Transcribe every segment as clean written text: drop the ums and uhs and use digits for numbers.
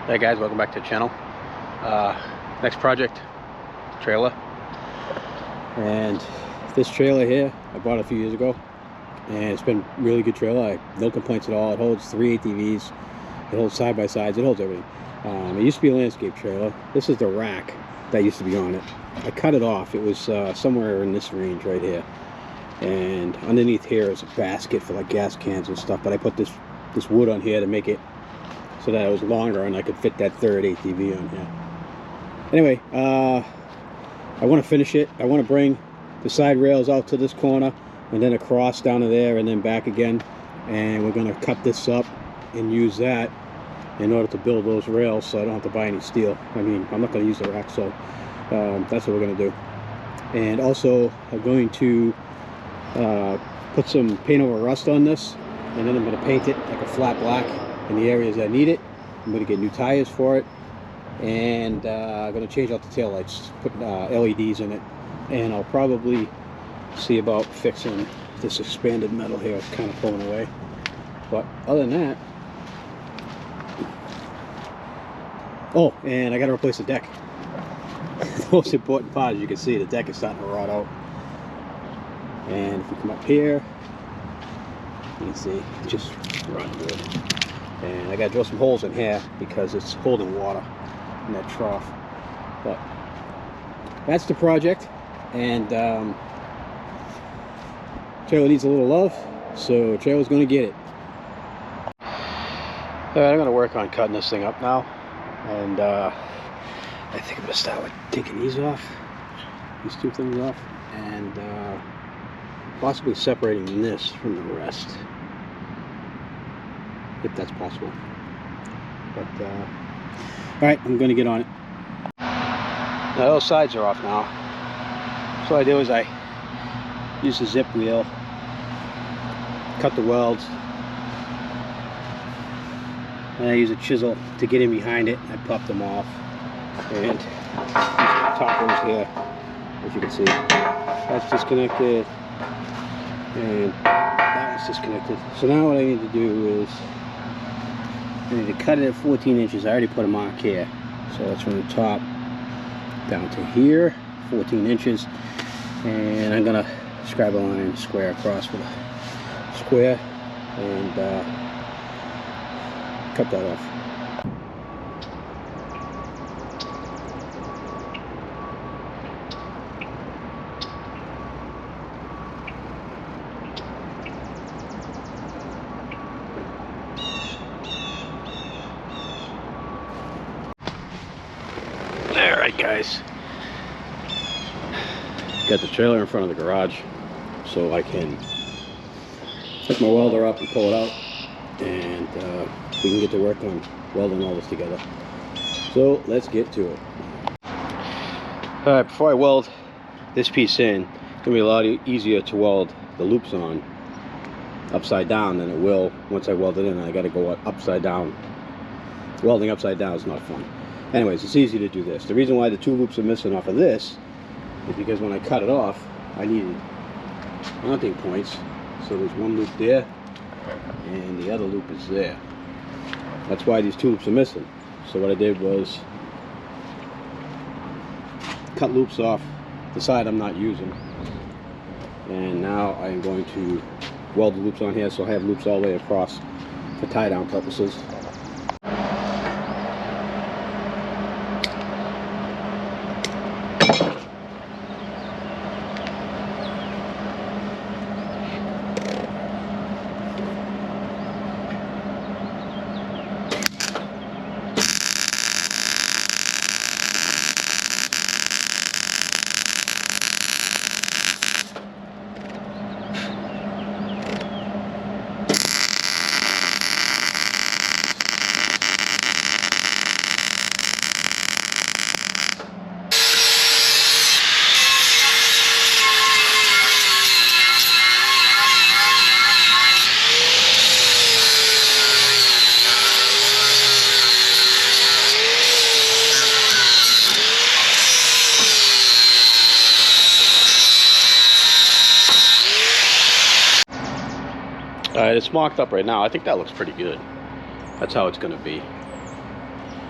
Hey guys, welcome back to the channel. Next project, trailer. And this trailer here, I bought it a few years ago, and it's been a really good trailer. No complaints at all. It holds 3 ATVs, it holds side-by-sides, it holds everything. It used to be a landscape trailer. This is the rack that used to be on it. I cut it off. It was somewhere in this range right here. And underneath here is a basket for like gas cans and stuff, but I put this wood on here to make it so that it was longer and I could fit that third ATV on here. Anyway, I want to finish it. I want to bring the side rails out to this corner and then across down to there and then back again, and we're going to cut this up and use that in order to build those rails so I don't have to buy any steel. I mean, I'm not going to use the rack, so that's what we're going to do. And also I'm going to put some paint over rust on this, and then I'm going to paint it like a flat black in the areas that need it. I'm going to get new tires for it, and I'm going to change out the taillights, put LEDs in it, and I'll probably see about fixing this expanded metal here. It's kind of pulling away, but other than that, oh, and I got to replace the deck. The most important part, as you can see, the deck is starting to rot out. And if we come up here, you can see it's just rotten wood. And I got to drill some holes in here because it's holding water in that trough. But that's the project, and trailer needs a little love, so trailer's going to get it. Alright, I'm going to work on cutting this thing up now, and I think I'm going to start with taking these off, these two things off, and possibly separating this from the rest, if that's possible. But alright, I'm going to get on it. Now those sides are off now. So what I do is I use the zip wheel, cut the welds, and I use a chisel to get in behind it. I pop them off, and the toppers here, as you can see, that's disconnected, and that was disconnected. So now what I need to do is I need to cut it at 14 inches. I already put a mark here, so that's from the top down to here, 14 inches, and I'm gonna scribe a line square across with a square and cut that off. Alright guys, got the trailer in front of the garage so I can hook my welder up and pull it out, and we can get to work on welding all this together. So let's get to it. Alright, before I weld this piece in, it's going to be a lot easier to weld the loops on upside down than it will once I weld it in. I got to go upside down. Welding upside down is not fun. Anyways, it's easy to do this. The reason why the 2 loops are missing off of this is because when I cut it off, I needed mounting points. So there's one loop there, and the other loop is there. That's why these 2 loops are missing. So what I did was cut loops off the side I'm not using, and now I'm going to weld the loops on here so I have loops all the way across for tie down purposes. It's mocked up right now. I think that looks pretty good. That's how it's going to be.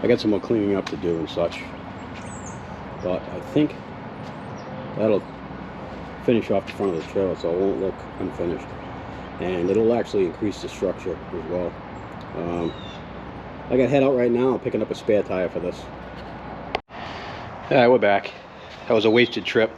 I got some more cleaning up to do and such, but I think that'll finish off the front of the trailer so it won't look unfinished, and it'll actually increase the structure as well. I got head out right now. I'm picking up a spare tire for this. Alright, we're back. That was a wasted trip.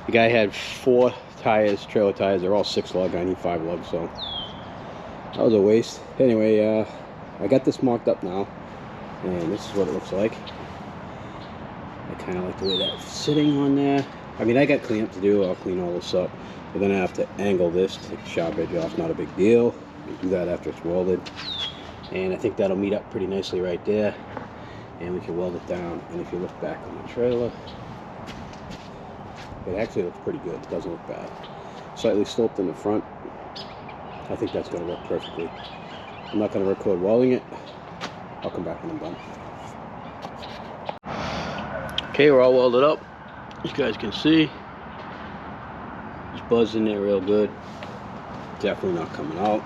The guy had 4 tires, trailer tires. They're all 6 lug. I need 5 lugs, so that was a waste. Anyway, I got this marked up now, and this is what it looks like. I kind of like the way that's sitting on there. I mean, I got cleanup to do. I'll clean all this up. We're gonna have to angle this, take the sharp edge off. Not a big deal. We'll do that after it's welded, and I think that'll meet up pretty nicely right there, and we can weld it down. And if you look back on the trailer, it actually looks pretty good. It doesn't look bad. Slightly sloped in the front. I think that's going to work perfectly. I'm not going to record welding it. I'll come back when I'm done. Okay, we're all welded up. As you guys can see, it's buzzing there real good. Definitely not coming out.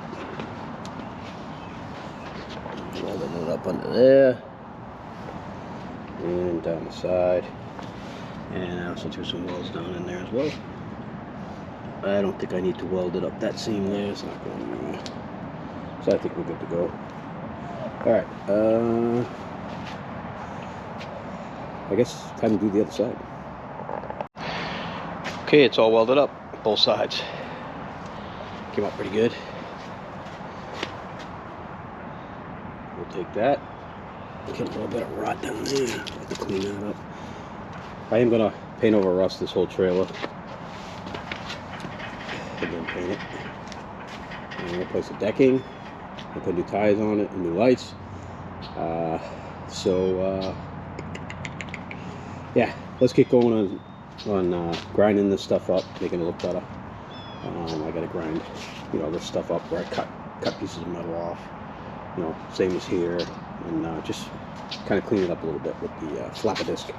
Welding it up under there and down the side, and I also threw some welds down in there as well. I don't think I need to weld it up. That seam there is not going anywhere, so I think we're good to go. Alright, I guess time to do the other side. Okay, it's all welded up, both sides. Came out pretty good. We'll take that. Get a little bit of rot down there. I have to clean that up. I am going to paint over rust this whole trailer, and then paint it. And I'm going to replace the decking. I put new tires on it and new lights. Yeah, let's get going on grinding this stuff up, making it look better. I got to grind, this stuff up where I cut pieces of metal off. Same as here, and just kind of clean it up a little bit with the flapper disc.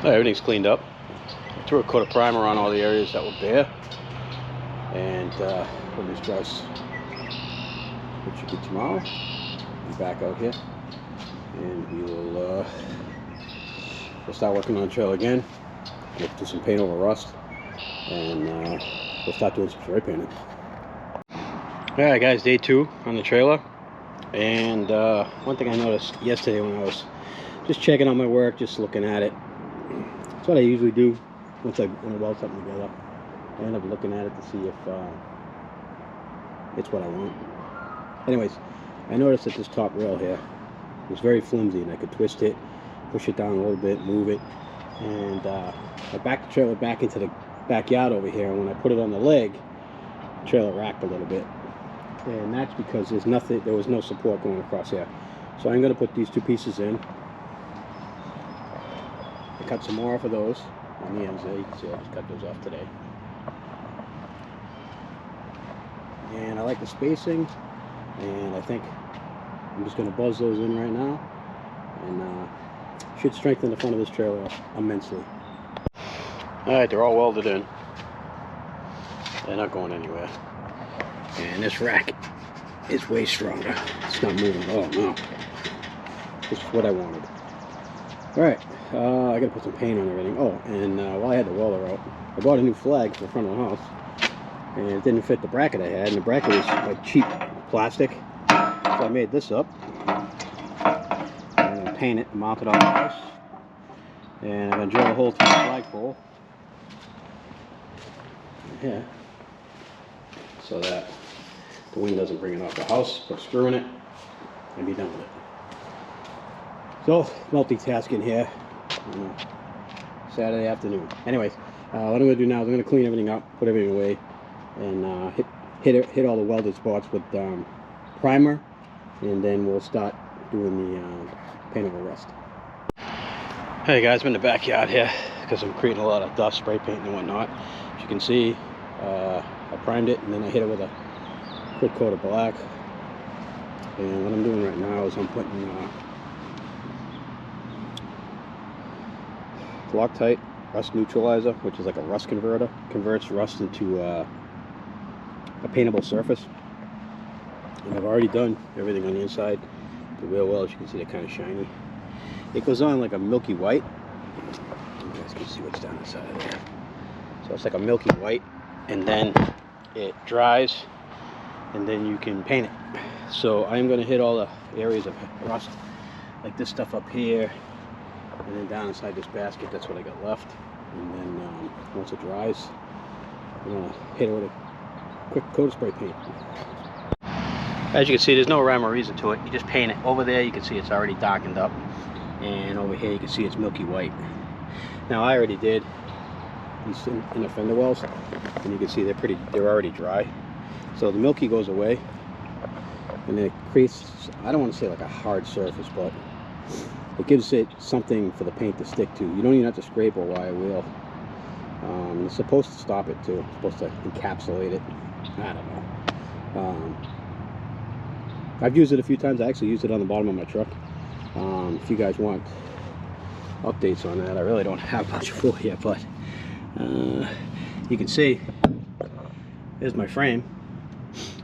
Everything's cleaned up. I threw a coat of primer on all the areas that were bare, and when this dries, it should be tomorrow. Be back out here, and we'll start working on the trail again. We'll do some paint over rust, and we'll start doing some spray painting. Alright guys, day 2 on the trailer, and one thing I noticed yesterday when I was just checking out my work, just looking at it. That's what I usually do when I weld something together. I end up looking at it to see if it's what I want. Anyways, I noticed that this top rail here was very flimsy, and I could twist it, push it down a little bit, move it, and I backed the trailer back into the backyard over here, and when I put it on the leg, the trailer racked a little bit. And that's because there was no support going across here. So I'm going to put these 2 pieces in. I cut some more off of those on the ends there. You can see I just cut those off today. And I like the spacing, and I think I'm just going to buzz those in right now, and should strengthen the front of this trailer immensely. Alright, they're all welded in. They're not going anywhere. And this rack is way stronger. It's not moving at all, no. This is what I wanted. Alright, I gotta put some paint on everything. Oh, and while I had the welder out, I bought a new flag for the front of the house. And it didn't fit the bracket I had, and the bracket was like cheap plastic. So I made this up. I'm gonna paint it and mount it on the house. And I'm gonna drill a hole through the flagpole here, so that the wind doesn't bring it off the house. Put a screw in it and be done with it. So, multitasking here Saturday afternoon. Anyways, what I'm going to do now is I'm going to clean everything up, put everything away, and hit all the welded spots with primer, and then we'll start doing the paint over rust. Hey guys, I'm in the backyard here because I'm creating a lot of dust, spray paint and whatnot. As you can see, I primed it, and then I hit it with a quick coat of black. And what I'm doing right now is I'm putting Loctite rust neutralizer, which is like a rust converter, converts rust into a paintable surface. And I've already done everything on the inside. The wheel wells, you can see they're kind of shiny. It goes on like a milky white. You guys can see what's down inside of there. So it's like a milky white, and then it dries, and then you can paint it. So I'm going to hit all the areas of rust, like this stuff up here, and then down inside this basket. That's what I got left. And then once it dries, I'm going to hit it with a quick coat of spray paint. As you can see, there's no rhyme or reason to it. You just paint it. Over there you can see it's already darkened up, and over here you can see it's milky white. Now I already did these inner fender wells, and you can see they're already dry. So the milky goes away, and it creates, I don't want to say like a hard surface, but it gives it something for the paint to stick to. You don't even have to scrape or wire wheel. It's supposed to stop it too. It's supposed to encapsulate it. I don't know. I've used it a few times. I actually used it on the bottom of my truck. If you guys want updates on that, I really don't have much for you, but you can see there's my frame.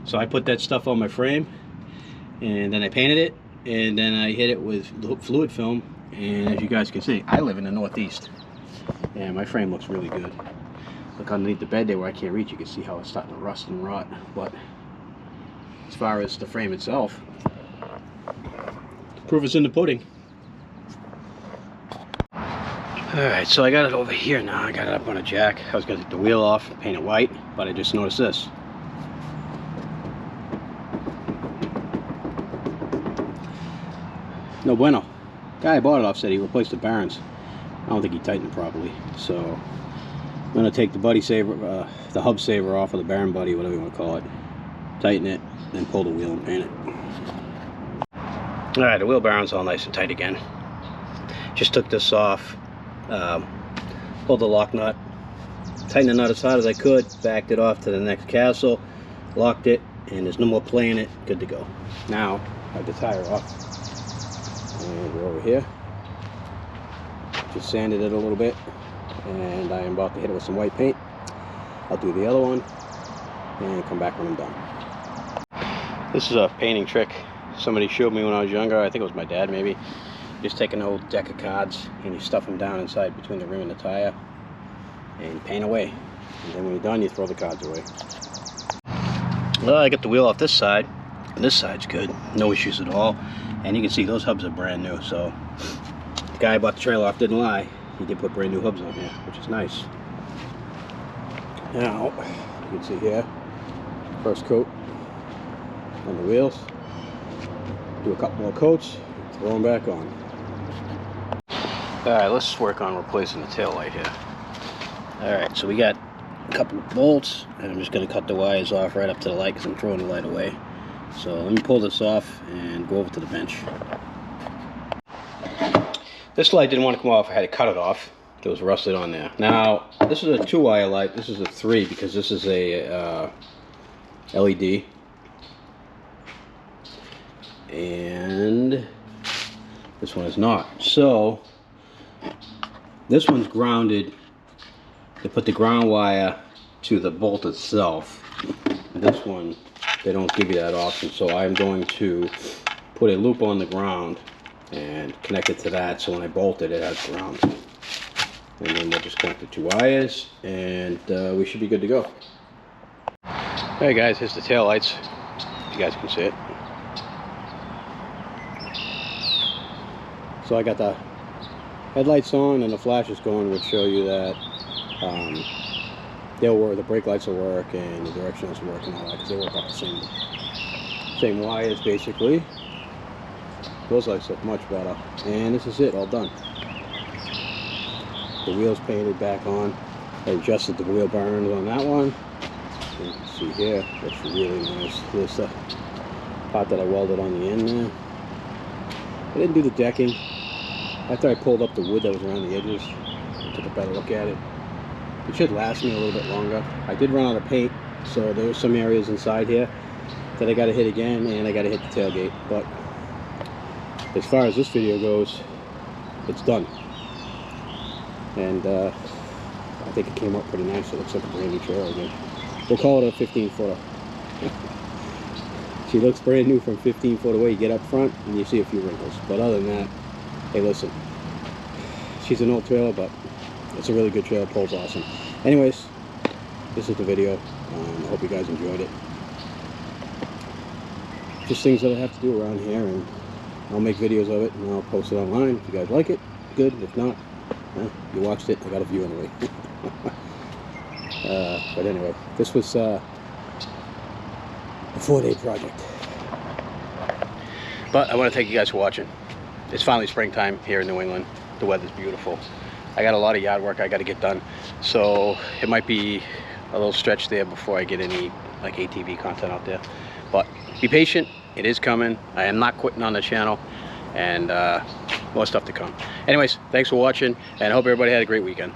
So I put that stuff on my frame, and then I painted it, and then I hit it with fluid film. And as you guys can see, I live in the Northeast, and my frame looks really good. Look underneath the bed there where I can't reach, you can see how it's starting to rust and rot. But as far as the frame itself, proof is in the pudding. Alright, so I got it over here now. I got it up on a jack. I was going to take the wheel off, paint it white, but I just noticed this. No bueno. Guy I bought it off said he replaced the bearings. I don't think he tightened it properly. So I'm going to take the buddy saver, the hub saver off of the bearing buddy, whatever you want to call it. Tighten it, then pull the wheel and paint it. Alright, the wheel bearing's all nice and tight again. Just took this off, pulled the lock nut, tightened the nut as hard as I could, backed it off to the next castle, locked it, and there's no more play in it. Good to go. Now I have the tire off, and we're over here. Just sanded it a little bit, and I am about to hit it with some white paint. I'll do the other one and come back when I'm done. This is a painting trick somebody showed me when I was younger. I think it was my dad maybe. You just take an old deck of cards and you stuff them down inside between the rim and the tire and you paint away. And then when you're done, you throw the cards away. Well, I got the wheel off this side, and this side's good. No issues at all. And you can see those hubs are brand new. So the guy I bought the trailer off didn't lie. He did put brand new hubs on here, which is nice. Now, you can see here, first coat on the wheels. Do a couple more coats, throw them back on. Alright, let's work on replacing the tail light here. Alright, so we got a couple of bolts, and I'm just going to cut the wires off right up to the light because I'm throwing the light away. So let me pull this off and go over to the bench. This light didn't want to come off. I had to cut it off. It was rusted on there. Now, this is a 2-wire light. This is a 3 because this is a LED. And this one is not. So this one's grounded. They put the ground wire to the bolt itself. This one, they don't give you that option. So I'm going to put a loop on the ground and connect it to that, so when I bolt it, it has ground. And then we'll just connect the 2 wires, and we should be good to go. Hey guys, here's the tail lights. You guys can see it. So I got the headlights on and the flashes going, which show you that they'll work, the brake lights will work, and the directionals will work and all that, because they work off the same wires basically. Those lights look much better, and this is it, all done. The wheels painted back on. I adjusted the wheel bearings on that one. You can see here, looks really nice. There's the part that I welded on the end there. I didn't do the decking. After I pulled up the wood that was around the edges, I took a better look at it. It should last me a little bit longer. I did run out of paint, so there were some areas inside here that I got to hit again, and I got to hit the tailgate. But as far as this video goes, it's done. And I think it came up pretty nice. It looks like a brand new trailer again. We'll call it a 15-footer. She looks brand new from 15 foot away. You get up front and you see a few wrinkles. But other than that, hey, listen, she's an old trailer, but it's a really good trailer. Pole's awesome. Anyways, this is the video. I hope you guys enjoyed it. Just things that I have to do around here, and I'll make videos of it and I'll post it online. If you guys like it, good. If not, you watched it. I got a view anyway. But anyway, this was a 4-day project. But I want to thank you guys for watching. It's finally springtime here in New England. The weather's beautiful. I got a lot of yard work I got to get done, so it might be a little stretch there before I get any like ATV content out there. But be patient, it is coming. I am not quitting on the channel, and more stuff to come. Anyways, thanks for watching, and I hope everybody had a great weekend.